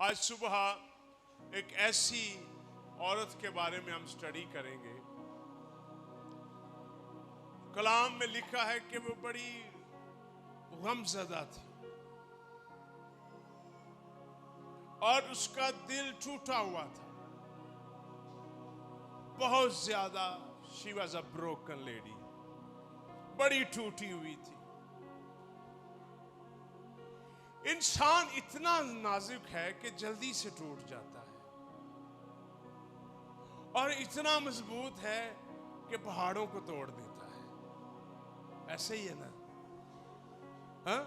आज सुबह एक ऐसी औरत के बारे में हम स्टडी करेंगे। कलाम में लिखा है कि वो बड़ी गमज़दा थी और उसका दिल टूटा हुआ था बहुत ज्यादा। She was a broken lady, बड़ी टूटी हुई थी। इंसान इतना नाजुक है कि जल्दी से टूट जाता है और इतना मजबूत है कि पहाड़ों को तोड़ देता है। ऐसे ही है ना? हाँ?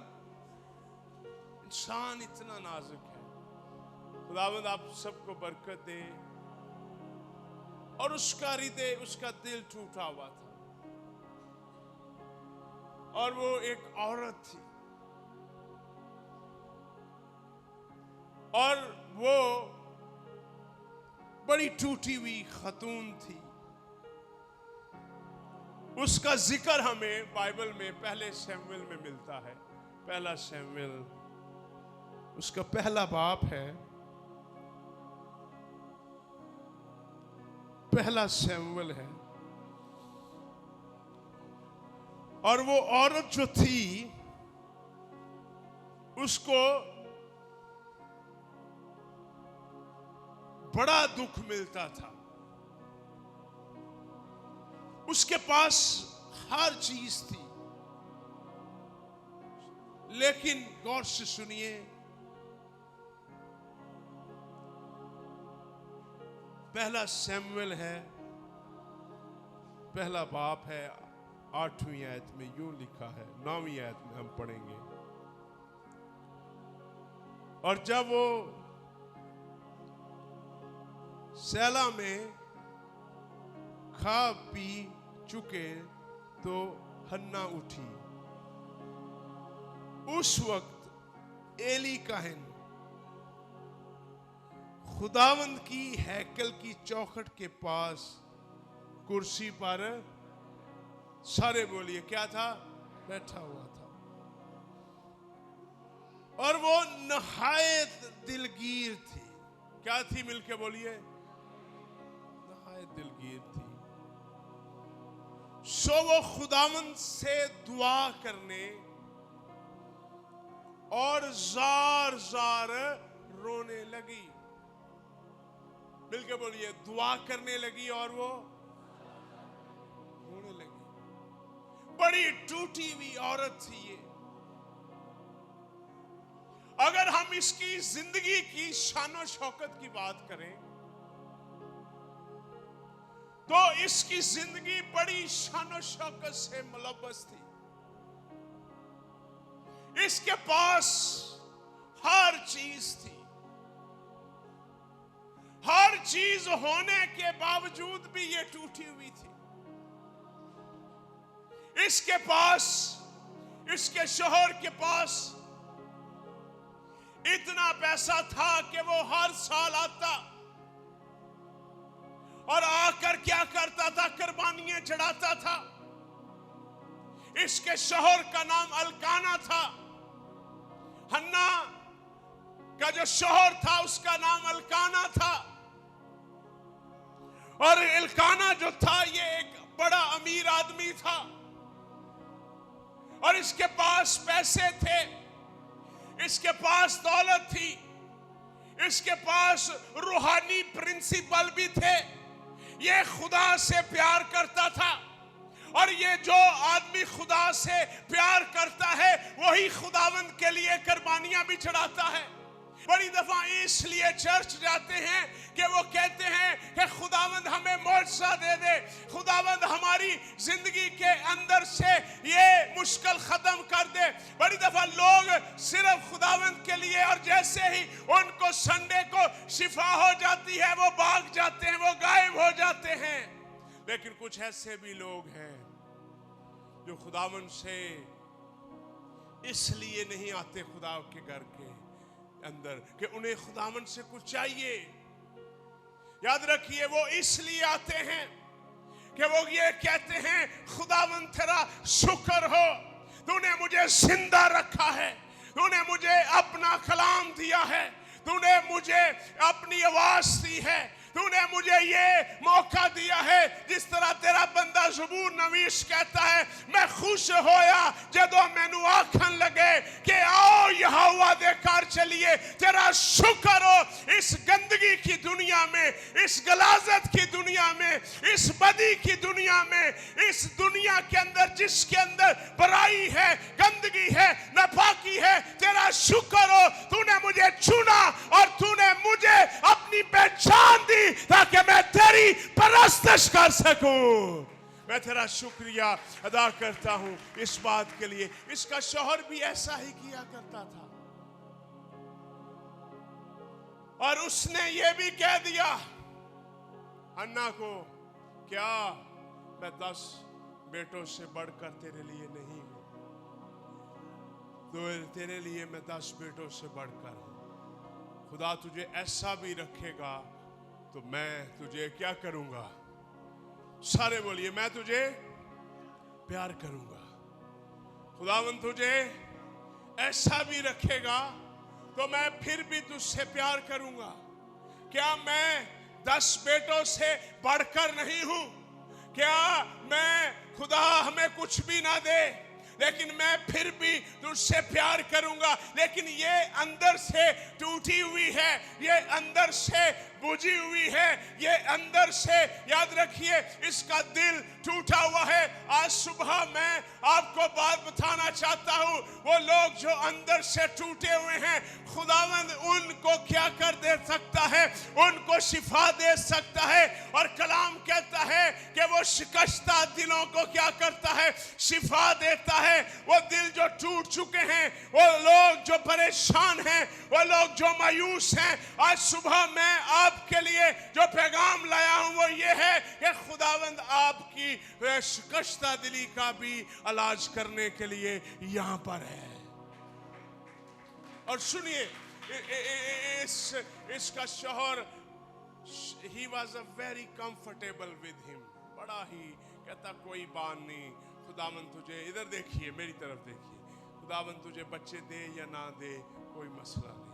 इंसान इतना नाजुक है। खुदावंद आप सबको बरकत दे। और उसका हृदय, उसका दिल टूटा हुआ था और वो एक औरत थी और वो बड़ी टूटी हुई खतून थी। उसका जिक्र हमें बाइबल में पहले शमूएल में मिलता है। पहला शमूएल उसका पहला बाप है। पहला शमूएल है। और वो औरत जो थी उसको बड़ा दुख मिलता था। उसके पास हर चीज थी, लेकिन गौर से सुनिए, पहला शमूएल है, पहला बाप है। 8वीं आयत में यूं लिखा है, 9वीं आयत में हम पढ़ेंगे। और जब वो सैला में खा पी चुके तो हन्ना उठी। उस वक्त एली काहिन खुदावंद की हैकल की चौखट के पास कुर्सी पर, सारे बोलिए क्या था, बैठा हुआ था। और वो नहायत दिलगीर थी। क्या थी? मिलके बोलिए, नहायत दिलगीर थी। सो वो खुदावंद से दुआ करने और जार जार रोने लगी। मिलके बोलिए, दुआ करने लगी और वो रोने लगी। बड़ी टूटी हुई औरत थी ये। अगर हम इसकी जिंदगी की शान शौकत की बात करें तो इसकी जिंदगी बड़ी शान शौकत से मुलव्वस थी। इसके पास हर चीज थी। हर चीज होने के बावजूद भी ये टूटी हुई थी। इसके पास, इसके शोहर के पास इतना पैसा था कि वो हर साल आता और आकर क्या करता था, कुर्बानियां चढ़ाता था। इसके शोहर का नाम अल्काना था। हन्ना का जो शोहर था उसका नाम अल्काना था। और एल्काना जो था ये एक बड़ा अमीर आदमी था और इसके पास पैसे थे, इसके पास दौलत थी, इसके पास रूहानी प्रिंसिपल भी थे। ये खुदा से प्यार करता था और ये जो आदमी खुदा से प्यार करता है वही खुदावंद के लिए कुर्बानियां भी चढ़ाता है। बड़ी दफा इसलिए चर्च जाते हैं कि वो कहते हैं कि खुदावंद हमें मौजज़ा दे दे, खुदावंद हमारी जिंदगी के अंदर से ये मुश्किल खत्म कर दे। बड़ी दफा लोग सिर्फ खुदावंद के लिए, और जैसे ही उनको संडे को शिफा हो जाती है वो भाग जाते हैं, वो गायब हो जाते हैं। लेकिन कुछ ऐसे भी लोग हैं जो खुदावंद से इसलिए नहीं आते खुदा के घर के अंदर कि उन्हें खुदावंद से कुछ चाहिए। याद रखिए, वो इसलिए आते हैं कि वो ये कहते हैं, खुदावंद तेरा शुक्र हो, तूने मुझे जिंदा रखा है, तूने मुझे अपना कलाम दिया है, तूने मुझे अपनी आवाज दी है, तूने मुझे ये मौका दिया है। जिस तरह तेरा बंदा ज़बूर नवीस कहता है, मैं खुश होया जदों मैनू आखन लगे कि आओ यहोवा दे घर चलिए। तेरा शुक्र हो इस गंदगी की दुनिया में, इस गलाजत की दुनिया में, इस बदी की दुनिया में, इस दुनिया के अंदर जिसके अंदर बुराई है, गंदगी है, नापाकी है, तेरा शुक्र हो तूने मुझे चुना और तूने मुझे अपनी पहचान दी ताकि मैं तेरी परस्तिश कर सकूं। मैं तेरा शुक्रिया अदा करता हूं इस बात के लिए। इसका शौहर भी ऐसा ही किया करता था और उसने ये भी कह दिया अन्ना को, क्या मैं 10 बेटों से बढ़कर तेरे लिए नहीं हूं? तो तेरे लिए मैं 10 बेटों से बढ़कर हूं। खुदा तुझे ऐसा भी रखेगा तो मैं तुझे क्या करूंगा? सारे बोलिए, मैं तुझे प्यार करूंगा। खुदावंद तुझे ऐसा भी रखेगा तो मैं फिर भी तुझसे प्यार करूंगा। क्या मैं 10 बेटों से बढ़कर नहीं हूं? क्या मैं, खुदा हमें कुछ भी ना दे लेकिन मैं फिर भी तुझसे प्यार करूंगा। लेकिन ये अंदर से टूटी हुई है, ये अंदर से बुझी हुई है, ये अंदर से, याद रखिए, इसका दिल टूटा हुआ है। आज सुबह मैं आपको बात बताना चाहता हूं, वो लोग जो अंदर से टूटे हुए हैं, खुदावंद उनको क्या कर दे सकता है? उनको शिफा दे सकता है। और कलाम कहता है कि वो शिकस्ता दिलों को क्या करता है? शिफा देता है। वो दिल जो टूट चुके हैं, वो लोग जो परेशान हैं, वो लोग जो मायूस हैं, आज सुबह मैं आपके लिए जो पैगाम लाया हूं वो ये है कि खुदावंद आपकी शिकस्ता दिली का भी इलाज करने के लिए यहां पर है। और सुनिए, इसका शौहर, he was a very comfortable with him, बड़ा ही कहता कोई बात नहीं, खुदावंद तुझे, इधर देखिए, मेरी तरफ देखिए, खुदावंद तुझे बच्चे दे या ना दे कोई मसला नहीं,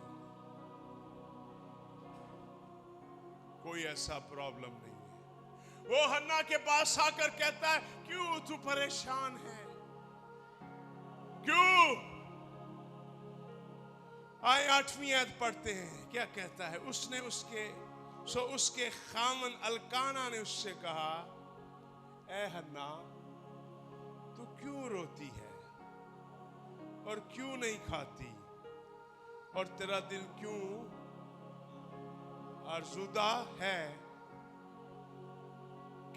कोई ऐसा प्रॉब्लम नहीं है। वो हन्ना के पास आकर कहता है, क्यों तू परेशान है? क्यों? आए 8वीं आयत पढ़ते हैं, क्या कहता है? उसके खामन अल्काना ने उससे कहा, ए हन्ना, तू क्यों रोती है और क्यों नहीं खाती और तेरा दिल क्यों आरज़ूदा है?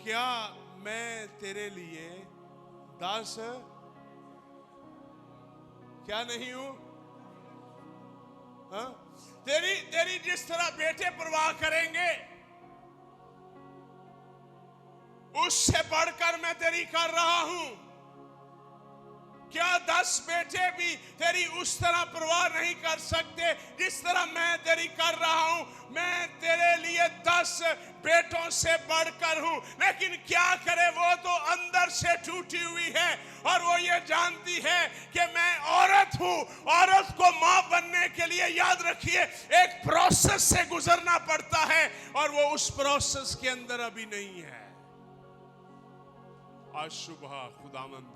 क्या मैं तेरे लिए 10 क्या नहीं हूं? हाँ? तेरी जिस तरह बेटे परवाह करेंगे उससे बढ़कर मैं तेरी कर रहा हूं। क्या 10 बेटे भी तेरी उस तरह परवाह नहीं कर सकते जिस तरह मैं तेरी कर रहा हूं? मैं तेरे लिए 10 बेटों से बढ़कर हूं। लेकिन क्या करे, वो तो अंदर से टूटी हुई है और वो ये जानती है कि मैं औरत हूं। औरत को मां बनने के लिए, याद रखिए, एक प्रोसेस से गुजरना पड़ता है और वो उस प्रोसेस के अंदर अभी नहीं है। आज सुबह खुदावंद,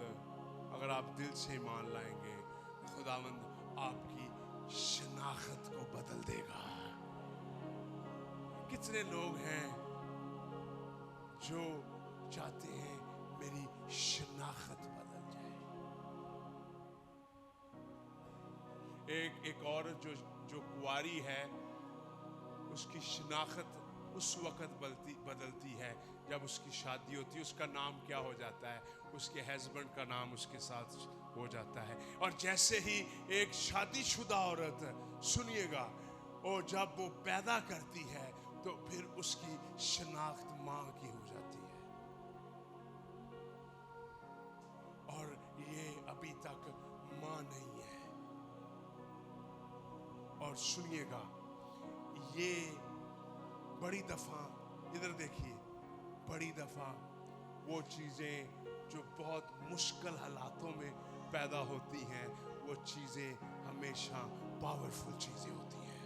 अगर आप दिल से मान लाएंगे, खुदावंद आपकी शनाख्त को बदल देगा। कितने लोग हैं जो चाहते हैं मेरी शनाख्त बदल जाए? एक औरत जो कुंवारी है, उसकी शनाख्त उस वक्त बदलती है जब उसकी शादी होती है। उसका नाम क्या हो जाता है? उसके हस्बैंड का नाम उसके साथ हो जाता है। और जैसे ही एक शादीशुदा औरत, सुनिएगा, और जब वो पैदा करती है तो फिर उसकी शनाख्त मां की हो जाती है। और ये अभी तक मां नहीं है। और सुनिएगा, ये बड़ी दफा, इधर देखिए, बड़ी दफा वो चीजें जो बहुत मुश्किल हालातों में पैदा होती हैं, वो चीजें हमेशा पावरफुल चीजें होती हैं।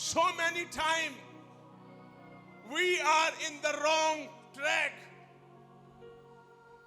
so many time we are in the wrong track۔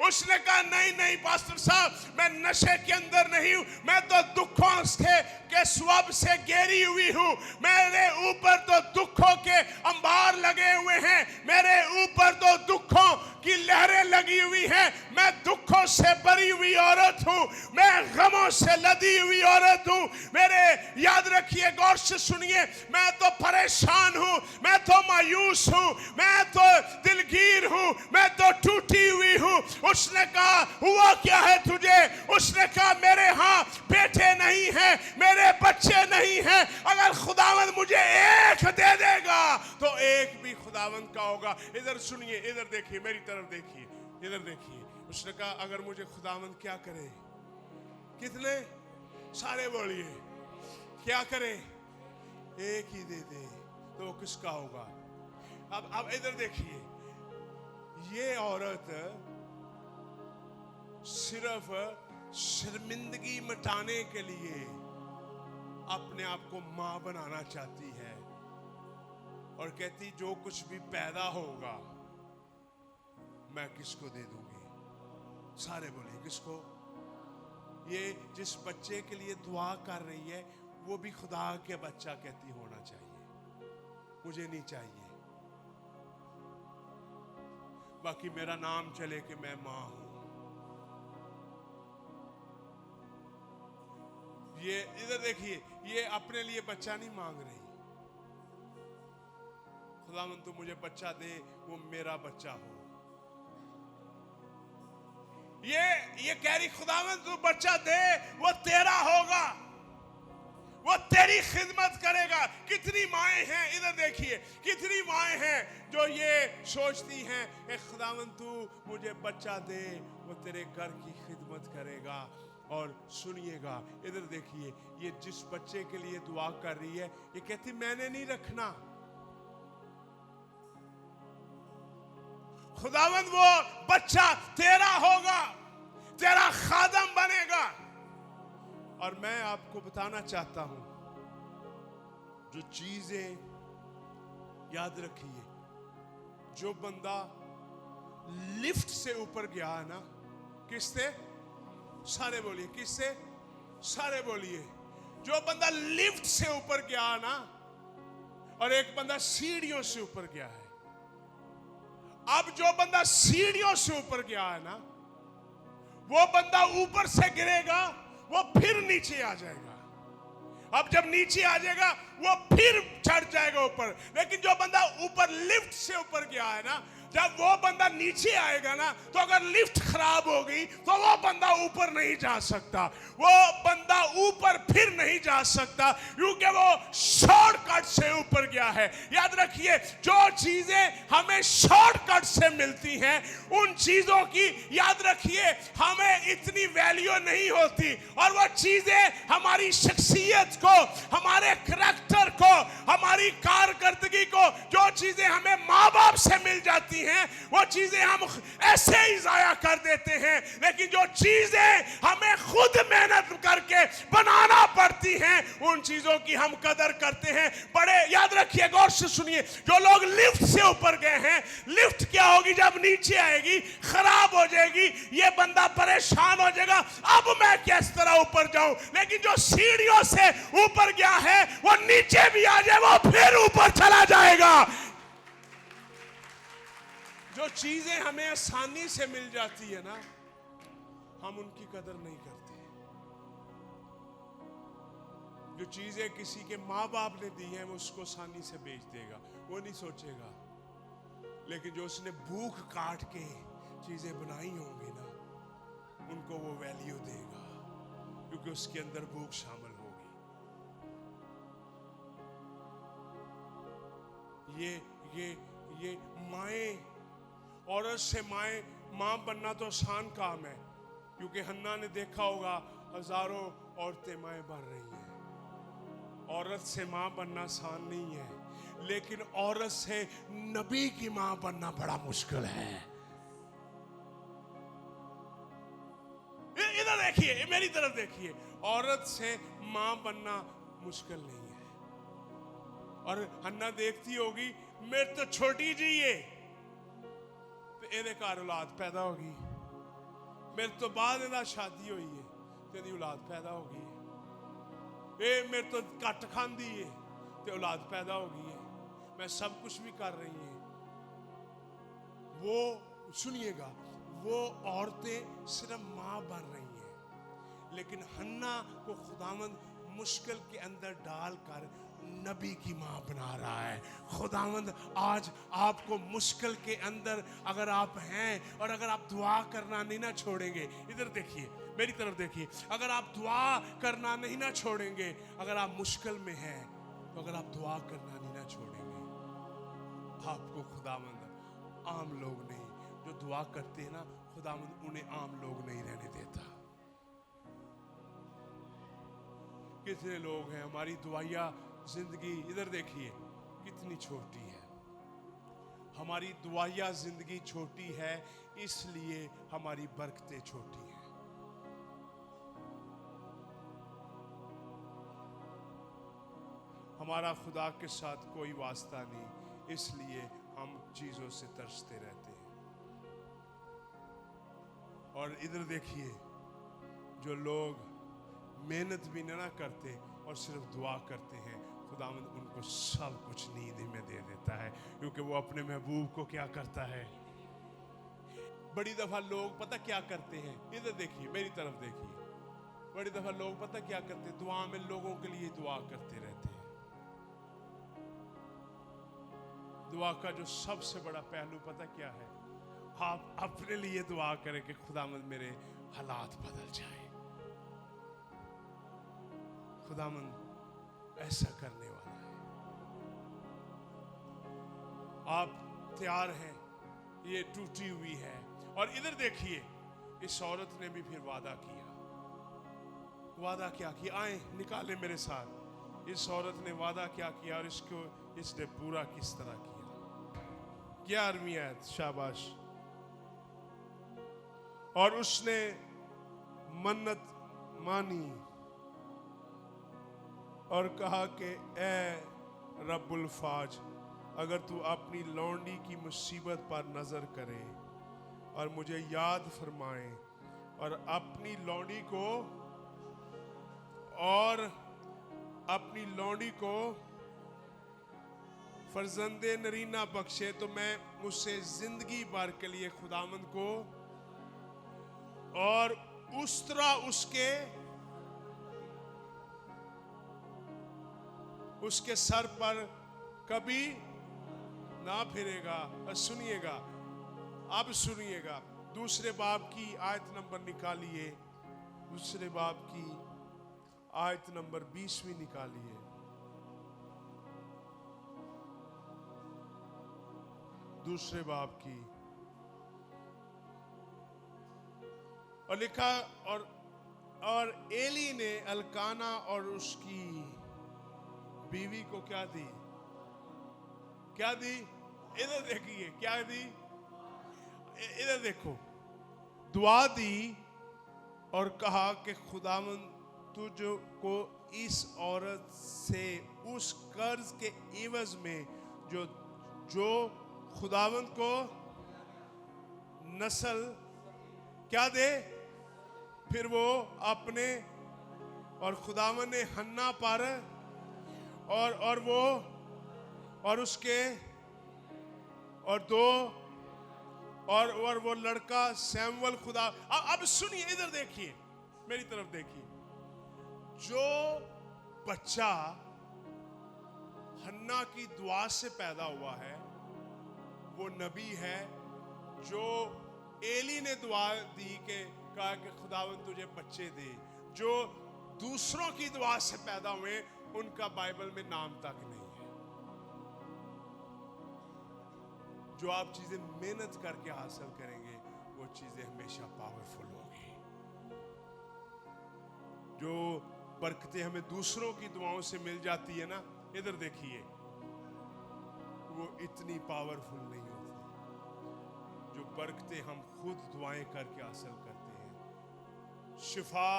उसने कहा नहीं नहीं पास्टर साहब, मैं नशे के अंदर नहीं हूं, मैं तो दुखों के स्वभ से घेरी हुई हूं। मेरे ऊपर तो दुखों के अंबार लगे हुए हैं, मेरे ऊपर तो दुखों की लहरें लगी हुई हैं। मैं दुखों से भरी हुई औरत हूं, मैं गमों से लदी हुई औरत हूं। मेरे याद रखिए, गौर से सुनिए, मैं तो परेशान हूं, मैं तो मायूस हूं, मैं तो दिलगीर हूं, मैं तो टूटी हुई हूं। उसने कहा हुआ क्या है तुझे? उसने कहा मेरे यहाँ बेटे नहीं हैं, मेरे बच्चे नहीं हैं। अगर खुदावंद मुझे एक दे देगा तो एक भी खुदावंद का होगा। इधर सुनिए, इधर देखिए, मेरी तरफ देखिए, इधर देखिए। उसने कहा अगर मुझे खुदावंद क्या करे? कितने सारे बोलिए, क्या करे? एक ही दे दे तो वो किसका होगा? अब इधर देखिए, ये औरत सिर्फ शर्मिंदगी मिटाने के लिए अपने आप को मां बनाना चाहती है और कहती जो कुछ भी पैदा होगा मैं किसको दे दूंगी? सारे बोलिए, किसको? ये जिस बच्चे के लिए दुआ कर रही है वो भी खुदा के बच्चा कहती होना चाहिए, मुझे नहीं चाहिए, बाकी मेरा नाम चले कि मैं मां हूं। ये इधर देखिए, ये अपने लिए बच्चा नहीं मांग रही। खुदावंद तू मुझे बच्चा दे, वो मेरा बच्चा हो। ये कह रही खुदावंद तू बच्चा दे, वो तेरा होगा, वो तेरी खिदमत करेगा। कितनी माएं हैं, इधर देखिए, कितनी माएं हैं जो ये सोचती हैं कि खुदावंद तू मुझे बच्चा दे, वो तेरे घर की खिदमत करेगा। और सुनिएगा, इधर देखिए, ये जिस बच्चे के लिए दुआ कर रही है, ये कहती मैंने नहीं रखना, खुदावंद वो बच्चा तेरा होगा, तेरा खादम बनेगा। और मैं आपको बताना चाहता हूं, जो चीजें, याद रखिए, जो बंदा लिफ्ट से ऊपर गया है ना, किससे? सारे बोलिए, किससे? सारे बोलिए। जो बंदा लिफ्ट से ऊपर गया है ना, और एक बंदा सीढ़ियों से ऊपर गया है। अब जो बंदा सीढ़ियों से ऊपर गया है ना, वो बंदा ऊपर से गिरेगा, वो फिर नीचे आ जाएगा। अब जब नीचे आ जाएगा वो फिर चढ़ जाएगा ऊपर। लेकिन जो बंदा ऊपर लिफ्ट से ऊपर गया है ना, जब वो बंदा नीचे आएगा ना, तो अगर लिफ्ट खराब हो गई तो वो बंदा ऊपर नहीं जा सकता, वो बंदा ऊपर फिर नहीं जा सकता, क्योंकि वो शॉर्टकट से ऊपर गया है। याद रखिए, जो चीजें हमें शॉर्टकट से मिलती हैं, उन चीजों की याद रखिए हमें इतनी वैल्यू नहीं होती। और वो चीजें हमारी शख्सियत को, हमारे करैक्टर को, हमारी कारकर्दगी को, जो चीजें हमें माँ बाप से मिल जाती हैं, वो चीजें हम ऐसे ही जाया कर देते हैं। लेकिन जो चीजें हमें खुद मेहनत करके बनाना पड़ती हैं, उन चीजों की हम कदर करते हैं। बड़े याद रखिए, गौर से सुनिए, जो लोग लिफ्ट से ऊपर गए हैं, लिफ्ट क्या होगी जब नीचे आएगी? खराब हो जाएगी, ये बंदा परेशान हो जाएगा, अब मैं किस तरह ऊपर जाऊं। लेकिन जो सीढ़ियों से ऊपर गया है, वो नीचे भी आ जाए, वो फिर ऊपर चला जाएगा। जो चीजें हमें आसानी से मिल जाती है ना, हम उनकी कदर नहीं करते। जो चीजें किसी के माँ बाप ने दी हैं, वो उसको आसानी से बेच देगा, वो नहीं सोचेगा। लेकिन जो उसने भूख काट के चीजें बनाई होंगी ना, उनको वो वैल्यू देगा, क्योंकि उसके अंदर भूख शामिल होगी। ये माएं, औरत से मां बनना तो आसान काम है, क्योंकि हन्ना ने देखा होगा हजारों औरतें माएं बन रही हैं। औरत से मां बनना आसान नहीं है, लेकिन औरत से नबी की मां बनना बड़ा मुश्किल है। इधर देखिए, मेरी तरफ देखिए, औरत से मां बनना मुश्किल नहीं है। और हन्ना देखती होगी, मेरे तो छोटी जी है, तो ਇਹਦੇ ਘਰ ਔਲਾਦ ਪੈਦਾ ਹੋ ਗਈ, ਮੇਰੇ ਤੋਂ ਬਾਅਦ ਇਹਦਾ ਸ਼ਾਦੀ ਹੋਈ ਹੈ ਤੇ ਇਹਦੀ ਔਲਾਦ ਪੈਦਾ ਹੋ ਗਈ ਹੈ, ਇਹ ਮੇਰੇ ਤੋਂ ਘੱਟ ਖਾਂਦੀ ਹੈ ਤੇ औलाद पैदा हो गई है, मैं सब कुछ भी कर रही है। वो सुनिएगा, वो औरतें सिर्फ माँ बन रही हैं, लेकिन हन्ना को खुदावंद मुश्किल के अंदर डालकर नबी की माँ बना रहा है। खुदावंद आज आपको मुश्किल के अंदर अगर आप हैं और अगर आप दुआ करना नहीं ना छोड़ेंगे, इधर देखिए, मेरी तरफ देखिए, अगर आप दुआ करना नहीं ना छोड़ेंगे, अगर आप मुश्किल में हैं तो अगर आप दुआ करना नहीं ना छोड़ेंगे, आपको खुदावंद आम लोग नहीं, जो दुआ करते हैं ना, खुदावंद उन्हें आम लोग नहीं रहने देता। कितने लोग हैं, हमारी दुआया जिंदगी, इधर देखिए कितनी छोटी है, हमारी दुआया जिंदगी छोटी है, इसलिए हमारी बरकतें छोटी हैं। हमारा खुदा के साथ कोई वास्ता नहीं, इसलिए हम चीज़ों से तरसते रहते हैं। और इधर देखिए, जो लोग मेहनत भी ना करते और सिर्फ दुआ करते हैं, खुदावंद उनको सब कुछ नींद में दे देता है, क्योंकि वो अपने महबूब को क्या करता है। बड़ी दफ़ा लोग पता क्या करते हैं, इधर देखिए, मेरी तरफ देखिए, बड़ी दफ़ा लोग पता क्या करते, दुआ में लोगों के लिए दुआ करते रहते हैं। दुआ का जो सबसे बड़ा पहलू पता क्या है, आप अपने लिए दुआ करें कि खुदावंद मेरे हालात बदल जाए। खुदावंद ऐसा करने वाला है। आप तैयार हैं, ये टूटी हुई है। और इधर देखिए, इस औरत ने भी फिर वादा किया। वादा क्या किया, आए निकाले मेरे साथ। इस औरत ने वादा क्या किया और इसने पूरा किस तरह किया। 11वीं आयत, शाबाश। और उसने मन्नत मानी और कहा कि ए रब्बुल फाज, अगर तू अपनी लौंडी की मुसीबत पर नजर करे और मुझे याद फरमाए और अपनी लौंडी को फर्जंदे नरीना बख्शे, तो मैं मुझसे जिंदगी भर के लिए खुदावंद को और उस तरह उसके सर पर कभी ना फिरेगा। सुनिएगा, अब सुनिएगा, दूसरे बाब की आयत नंबर निकालिए, दूसरे बाब की आयत नंबर 20वीं निकालिए। दूसरे बाब की, और लिखा, और एली ने अल्काना और उसकी बीवी को क्या दी, क्या दी, इधर देखिए, क्या दी, इधर देखो, दुआ दी और कहा कि खुदावंद तुझको इस औरत से उस कर्ज के एवज में जो खुदावंद को नस्ल क्या दे। फिर वो अपने और खुदावंद ने हन्ना पर और उसके और दो और वो लड़का सैमुअल खुदा। अब सुनिए, इधर देखिए, मेरी तरफ देखिए, जो बच्चा हन्ना की दुआ से पैदा हुआ है वो नबी है। जो एली ने दुआ दी कि कहा कि खुदावंद तुझे बच्चे दे, जो दूसरों की दुआ से पैदा हुए उनका बाइबल में नाम तक नहीं है। जो आप चीजें मेहनत करके हासिल करेंगे वो चीजें हमेशा पावरफुल होगी। जो बरकतें हमें दूसरों की दुआओं से मिल जाती है ना, इधर देखिए, वो इतनी पावरफुल नहीं होती जो बरकतें हम खुद दुआएं करके हासिल करते हैं। शिफा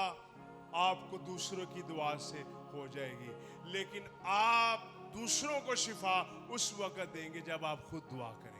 आपको दूसरों की दुआ से हो जाएगी, लेकिन आप दूसरों को शिफा उस वक्त देंगे जब आप खुद दुआ करेंगे।